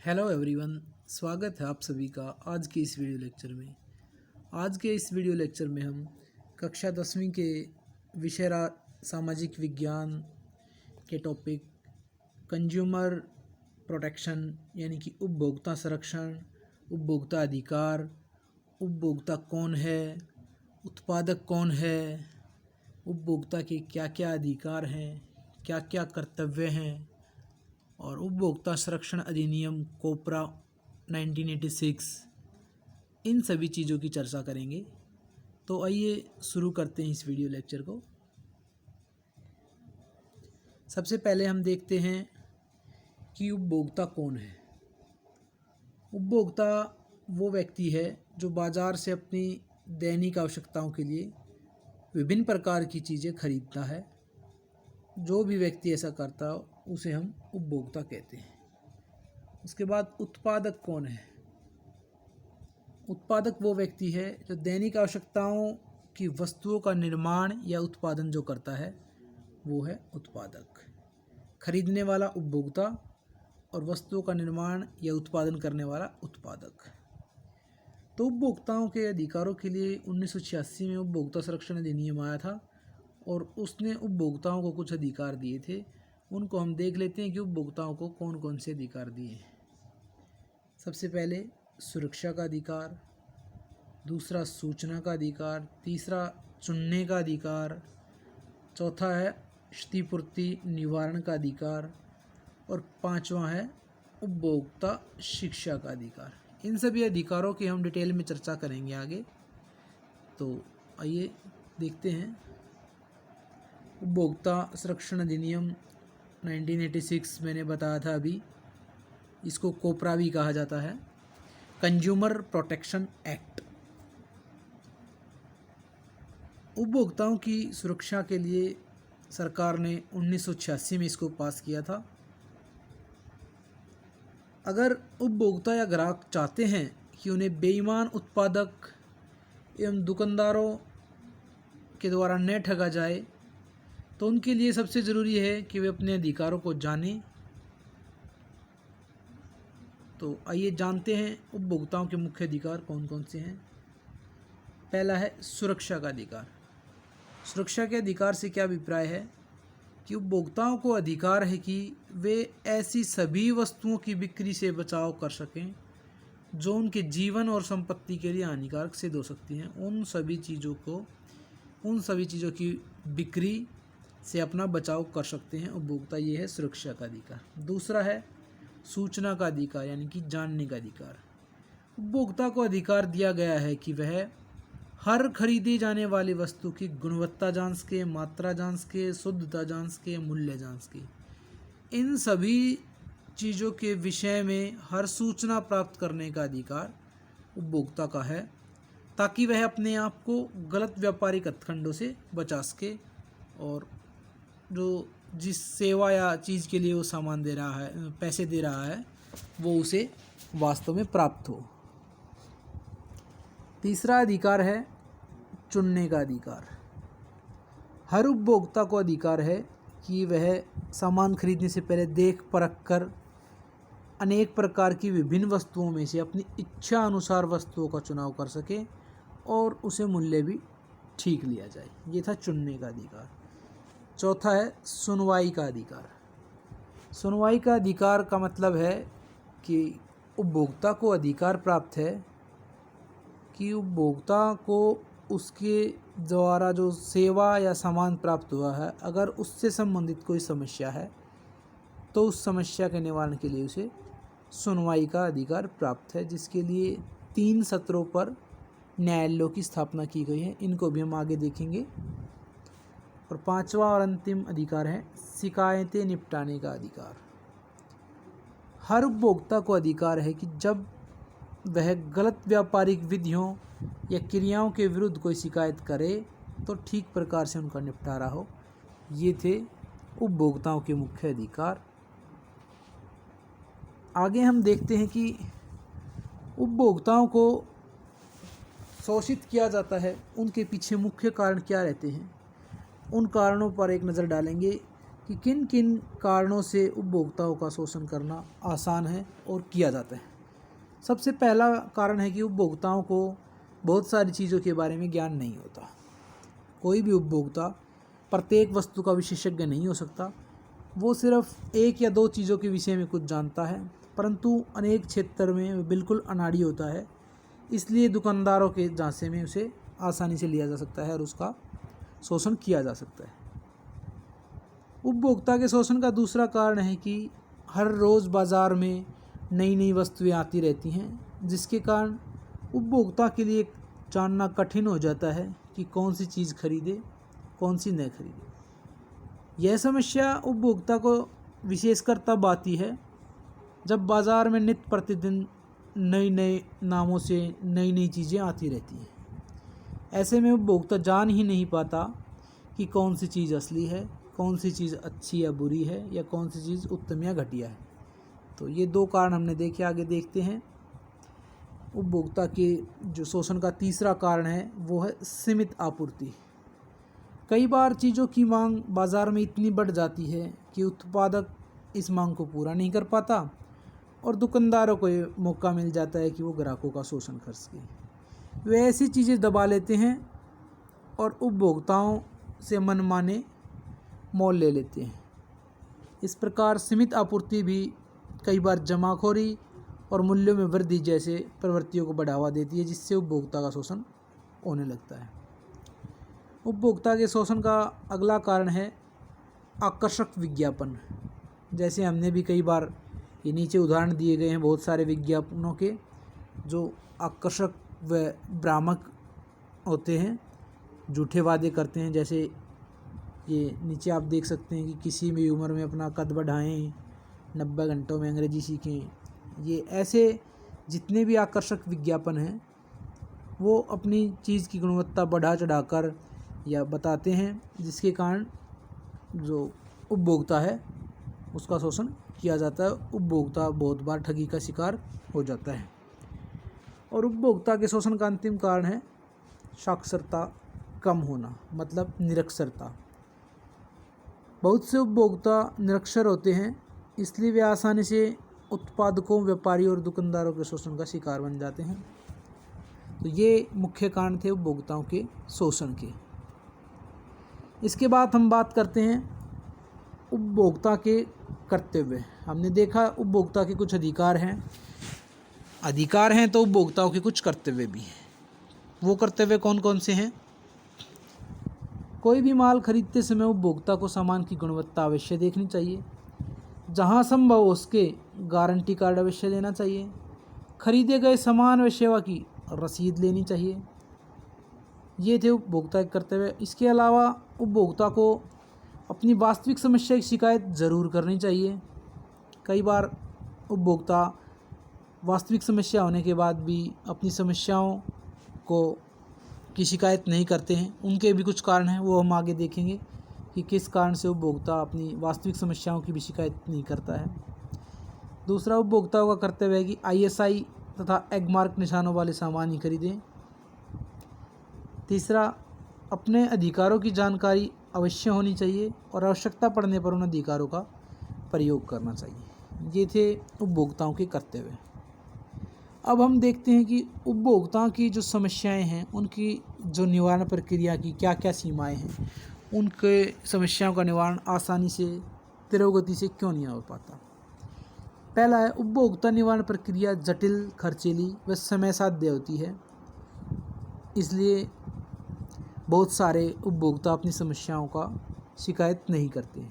Hello everyone, स्वागत है आप सभी का आज के इस वीडियो लेक्चर में। आज के इस वीडियो लेक्चर में हम कक्षा 10वीं के विषय सामाजिक विज्ञान के टॉपिक कंज्यूमर प्रोटेक्शन यानी कि उपभोक्ता संरक्षण, उपभोक्ता अधिकार, उपभोक्ता कौन है, उत्पादक कौन है, उपभोक्ता के क्या क्या अधिकार हैं, क्या क्या कर्तव्य हैं और उपभोक्ता संरक्षण अधिनियम कोपरा 1986, इन सभी चीज़ों की चर्चा करेंगे। तो आइए शुरू करते हैं इस वीडियो लेक्चर को। सबसे पहले हम देखते हैं कि उपभोक्ता कौन है। उपभोक्ता वो व्यक्ति है जो बाज़ार से अपनी दैनिक आवश्यकताओं के लिए विभिन्न प्रकार की चीज़ें खरीदता है। जो भी व्यक्ति ऐसा करता है उसे हम उपभोक्ता कहते हैं। उसके बाद उत्पादक कौन है। उत्पादक वो व्यक्ति है जो दैनिक आवश्यकताओं की वस्तुओं का निर्माण या उत्पादन जो करता है वो है उत्पादक। खरीदने वाला उपभोक्ता और वस्तुओं का निर्माण या उत्पादन करने वाला उत्पादक। तो उपभोक्ताओं के अधिकारों के लिए 1986 में उपभोक्ता संरक्षण अधिनियम आया था और उसने उपभोक्ताओं को कुछ अधिकार दिए थे। उनको हम देख लेते हैं कि उपभोक्ताओं को कौन कौन से अधिकार दिए हैं। सबसे पहले सुरक्षा का अधिकार, दूसरा सूचना का अधिकार, तीसरा चुनने का अधिकार, चौथा है क्षतिपूर्ति निवारण का अधिकार और पांचवा है उपभोक्ता शिक्षा का अधिकार। इन सभी अधिकारों की हम डिटेल में चर्चा करेंगे आगे। तो आइए देखते हैं। उपभोक्ता संरक्षण अधिनियम 1986 मैंने बताया था अभी, इसको कोपरा भी कहा जाता है, कंज्यूमर प्रोटेक्शन एक्ट। उपभोक्ताओं की सुरक्षा के लिए सरकार ने 1986 में इसको पास किया था। अगर उपभोक्ता या ग्राहक चाहते हैं कि उन्हें बेईमान उत्पादक एवं दुकानदारों के द्वारा न ठगा जाए तो उनके लिए सबसे ज़रूरी है कि वे अपने अधिकारों को जानें। तो आइए जानते हैं उपभोक्ताओं के मुख्य अधिकार कौन कौन से हैं। पहला है सुरक्षा का अधिकार। सुरक्षा के अधिकार से क्या अभिप्राय है कि उपभोक्ताओं को अधिकार है कि वे ऐसी सभी वस्तुओं की बिक्री से बचाव कर सकें जो उनके जीवन और संपत्ति के लिए हानिकारक सिद्ध हो सकती हैं। उन सभी चीज़ों की बिक्री से अपना बचाव कर सकते हैं उपभोक्ता। ये है सुरक्षा का अधिकार। दूसरा है सूचना का अधिकार यानी कि जानने का अधिकार। उपभोक्ता को अधिकार दिया गया है कि वह हर खरीदी जाने वाली वस्तु की गुणवत्ता जांच के, मात्रा जांच के, शुद्धता जांच के, मूल्य जांच के, इन सभी चीज़ों के विषय में हर सूचना प्राप्त करने का अधिकार उपभोक्ता का है ताकि वह अपने आप को गलत व्यापारिक हथकंडों से बचा सके और जो जिस सेवा या चीज़ के लिए वो सामान दे रहा है, पैसे दे रहा है, वो उसे वास्तव में प्राप्त हो। तीसरा अधिकार है चुनने का अधिकार। हर उपभोक्ता को अधिकार है कि वह सामान खरीदने से पहले देख परख कर अनेक प्रकार की विभिन्न वस्तुओं में से अपनी इच्छा अनुसार वस्तुओं का चुनाव कर सके और उसे मूल्य भी ठीक लिया जाए। ये था चुनने का अधिकार। चौथा है सुनवाई का अधिकार। सुनवाई का अधिकार का मतलब है कि उपभोक्ता को अधिकार प्राप्त है कि उपभोक्ता को उसके द्वारा जो सेवा या सामान प्राप्त हुआ है, अगर उससे संबंधित कोई समस्या है तो उस समस्या के निवारण के लिए उसे सुनवाई का अधिकार प्राप्त है, जिसके लिए 3 सत्रों पर न्यायालयों की स्थापना की गई है। इनको भी हम आगे देखेंगे। और पांचवा और अंतिम अधिकार है शिकायतें निपटाने का अधिकार। हर उपभोक्ता को अधिकार है कि जब वह गलत व्यापारिक विधियों या क्रियाओं के विरुद्ध कोई शिकायत करे तो ठीक प्रकार से उनका निपटारा हो। ये थे उपभोक्ताओं के मुख्य अधिकार। आगे हम देखते हैं कि उपभोक्ताओं को शोषित किया जाता है, उनके पीछे मुख्य कारण क्या रहते हैं। उन कारणों पर एक नज़र डालेंगे कि किन किन कारणों से उपभोक्ताओं का शोषण करना आसान है और किया जाता है। सबसे पहला कारण है कि उपभोक्ताओं को बहुत सारी चीज़ों के बारे में ज्ञान नहीं होता। कोई भी उपभोक्ता प्रत्येक वस्तु का विशेषज्ञ नहीं हो सकता। वो सिर्फ एक या दो चीज़ों के विषय में कुछ जानता है, परंतु अनेक क्षेत्र में बिल्कुल अनाड़ी होता है। इसलिए दुकानदारों के झांसे में उसे आसानी से लिया जा सकता है और उसका शोषण किया जा सकता है। उपभोक्ता के शोषण का दूसरा कारण है कि हर रोज़ बाज़ार में नई नई वस्तुएं आती रहती हैं, जिसके कारण उपभोक्ता के लिए जानना कठिन हो जाता है कि कौन सी चीज़ खरीदे, कौन सी न खरीदे। यह समस्या उपभोक्ता को विशेषकर तब आती है जब बाज़ार में नित्य प्रतिदिन नए नए नामों से नई नई चीज़ें आती रहती हैं। ऐसे में उपभोक्ता जान ही नहीं पाता कि कौन सी चीज़ असली है, कौन सी चीज़ अच्छी या बुरी है, या कौन सी चीज़ उत्तम या घटिया है। तो ये दो कारण हमने देखे। आगे देखते हैं। उपभोक्ता के जो शोषण का तीसरा कारण है वो है सीमित आपूर्ति। कई बार चीज़ों की मांग बाज़ार में इतनी बढ़ जाती है कि उत्पादक इस मांग को पूरा नहीं कर पाता और दुकानदारों को ये मौका मिल जाता है कि वो ग्राहकों का शोषण कर सके। वे ऐसी चीज़ें दबा लेते हैं और उपभोक्ताओं से मनमाने मोल ले लेते हैं। इस प्रकार सीमित आपूर्ति भी कई बार जमाखोरी और मूल्यों में वृद्धि जैसे प्रवृत्तियों को बढ़ावा देती है, जिससे उपभोक्ता का शोषण होने लगता है। उपभोक्ता के शोषण का अगला कारण है आकर्षक विज्ञापन। जैसे हमने भी कई बार ये नीचे उदाहरण दिए गए हैं बहुत सारे विज्ञापनों के, जो आकर्षक व भ्रामक होते हैं, झूठे वादे करते हैं। जैसे ये नीचे आप देख सकते हैं कि किसी भी उम्र में अपना कद बढ़ाएं, 90 घंटों में अंग्रेजी सीखें। ये ऐसे जितने भी आकर्षक विज्ञापन हैं वो अपनी चीज़ की गुणवत्ता बढ़ा चढ़ाकर या बताते हैं, जिसके कारण जो उपभोक्ता है उसका शोषण किया जाता है। उपभोक्ता बहुत बार ठगी का शिकार हो जाता है। और उपभोक्ता के शोषण का अंतिम कारण है साक्षरता कम होना, मतलब निरक्षरता। बहुत से उपभोक्ता निरक्षर होते हैं, इसलिए वे आसानी से उत्पादकों, व्यापारियों और दुकानदारों के शोषण का शिकार बन जाते हैं। तो ये मुख्य कारण थे उपभोक्ताओं के शोषण के। इसके बाद हम बात करते हैं उपभोक्ता के कर्तव्य। हमने देखा उपभोक्ता के कुछ अधिकार हैं तो उपभोक्ताओं के कुछ कर्तव्य भी हैं। वो कर्तव्य कौन कौन से हैं? कोई भी माल खरीदते समय उपभोक्ता को सामान की गुणवत्ता अवश्य देखनी चाहिए। जहां संभव हो उसके गारंटी कार्ड अवश्य लेना चाहिए। खरीदे गए सामान व सेवा की रसीद लेनी चाहिए। ये थे उपभोक्ता के कर्तव्य। इसके अलावा उपभोक्ता को अपनी वास्तविक समस्या की शिकायत ज़रूर करनी चाहिए। कई बार उपभोक्ता वास्तविक समस्या होने के बाद भी अपनी समस्याओं की शिकायत नहीं करते हैं। उनके भी कुछ कारण हैं, वो हम आगे देखेंगे कि किस कारण से उपभोक्ता अपनी वास्तविक समस्याओं की भी शिकायत नहीं करता है। दूसरा, उपभोक्ताओं का कर्तव्य है कि ISI तथा एगमार्क निशानों वाले सामान ही खरीदें। तीसरा, अपने अधिकारों की जानकारी अवश्य होनी चाहिए और आवश्यकता पड़ने पर उन अधिकारों का प्रयोग करना चाहिए। ये थे उपभोक्ताओं के कर्तव्य। अब हम देखते हैं कि उपभोक्ताओं की जो समस्याएं हैं उनकी जो निवारण प्रक्रिया की क्या क्या सीमाएं हैं, उनके समस्याओं का निवारण आसानी से, त्वरित से क्यों नहीं हो पाता। पहला है, उपभोक्ता निवारण प्रक्रिया जटिल, खर्चीली व समय साध्य होती है, इसलिए बहुत सारे उपभोक्ता अपनी समस्याओं का शिकायत नहीं करते।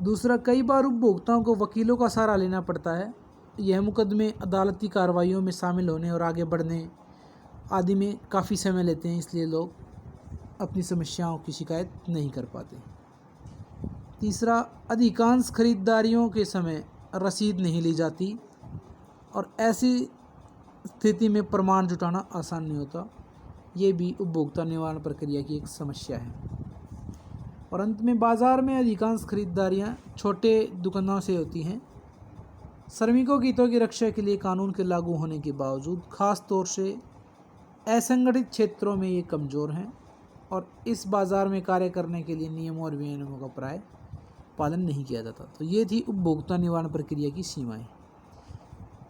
दूसरा, कई बार उपभोक्ताओं को वकीलों का सहारा लेना पड़ता है। यह मुकदमे अदालती कार्रवाइयों में शामिल होने और आगे बढ़ने आदि में काफ़ी समय लेते हैं, इसलिए लोग अपनी समस्याओं की शिकायत नहीं कर पाते। तीसरा, अधिकांश खरीदारियों के समय रसीद नहीं ली जाती और ऐसी स्थिति में प्रमाण जुटाना आसान नहीं होता। ये भी उपभोक्ता निवारण प्रक्रिया की एक समस्या है। और अंत में, बाज़ार में अधिकांश खरीदारियां छोटे दुकानों से होती हैं। श्रमिकों के हितों की रक्षा के लिए कानून के लागू होने के बावजूद खास तौर से असंगठित क्षेत्रों में ये कमज़ोर हैं और इस बाज़ार में कार्य करने के लिए नियमों और विनियमों का प्राय पालन नहीं किया जाता। तो ये थी उपभोक्ता निवारण प्रक्रिया की सीमाएं।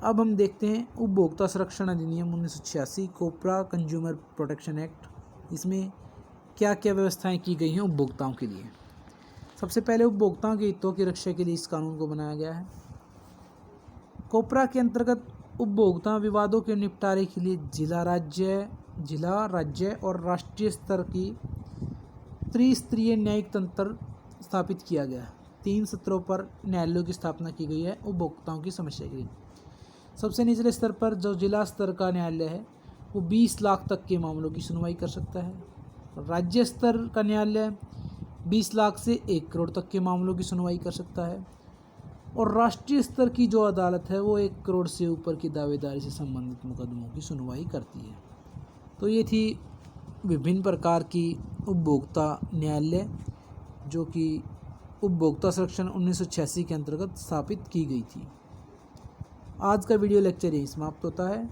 अब हम देखते हैं उपभोक्ता संरक्षण अधिनियम 1986, कोपरा कंज्यूमर प्रोटेक्शन एक्ट। इसमें क्या क्या व्यवस्थाएं की गई हैं उपभोक्ताओं के लिए। सबसे पहले उपभोक्ताओं के हितों की रक्षा के लिए इस कानून को बनाया गया है। कोपरा के अंतर्गत उपभोक्ता विवादों के निपटारे के लिए जिला, राज्य और राष्ट्रीय स्तर की त्रिस्तरीय न्यायिक तंत्र स्थापित किया गया। 3 स्तरों पर न्यायालयों की स्थापना की गई है उपभोक्ताओं की समस्या के लिए। सबसे निचले स्तर पर जो जिला स्तर का न्यायालय है वो 20 लाख तक के मामलों की सुनवाई कर सकता है। राज्य स्तर का न्यायालय 20 लाख से 1 करोड़ तक के मामलों की सुनवाई कर सकता है। और राष्ट्रीय स्तर की जो अदालत है वो 1 करोड़ से ऊपर की दावेदारी से संबंधित मुकदमों की सुनवाई करती है। तो ये थी विभिन्न प्रकार की उपभोक्ता न्यायालय जो कि उपभोक्ता संरक्षण 1986 के अंतर्गत स्थापित की गई थी। आज का वीडियो लेक्चर यहीं समाप्त होता है।